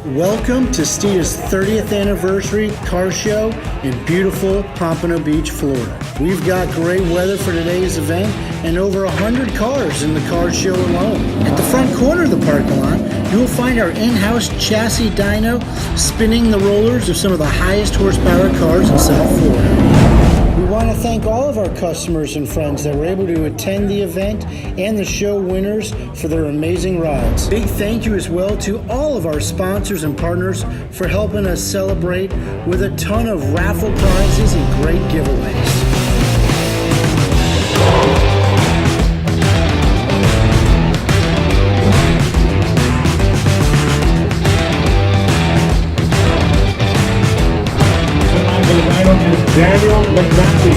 Welcome to Steeda's 30th anniversary car show in beautiful Pompano Beach, Florida. We've got great weather for today's event and over 100 cars in the car show alone. At the front corner of the parking lot, you will find our in-house chassis dyno spinning the rollers of some of the highest horsepower cars in South Florida. We want to thank all of our customers and friends that were able to attend the event and the show winners for their amazing rides. Big thank you as well to all of our sponsors and partners for helping us celebrate with a ton of raffle prizes and great giveaways. Daniel McNally.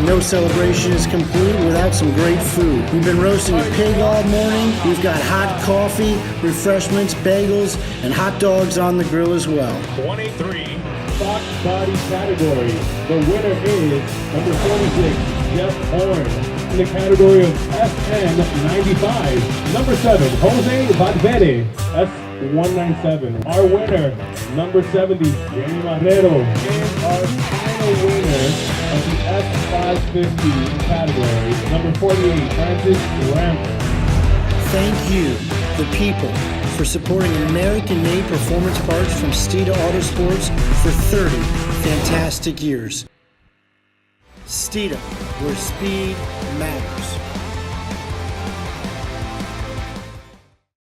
No celebration is complete without some great food. We've been roasting a pig all morning. We've got hot coffee, refreshments, bagels, and hot dogs on the grill as well. 23 Fox Body category. The winner is number 46, Jeff Horn. In the category of FN95, number 7, Jose Valverde, S197. Our winner, number 70, Jenny Marrero. And our final winner of the F550 category, number 48, Francis Ramp. Thank you, the people, for supporting American-made performance parts from Steeda Autosports for 30 fantastic years. Steeda, where speed matters.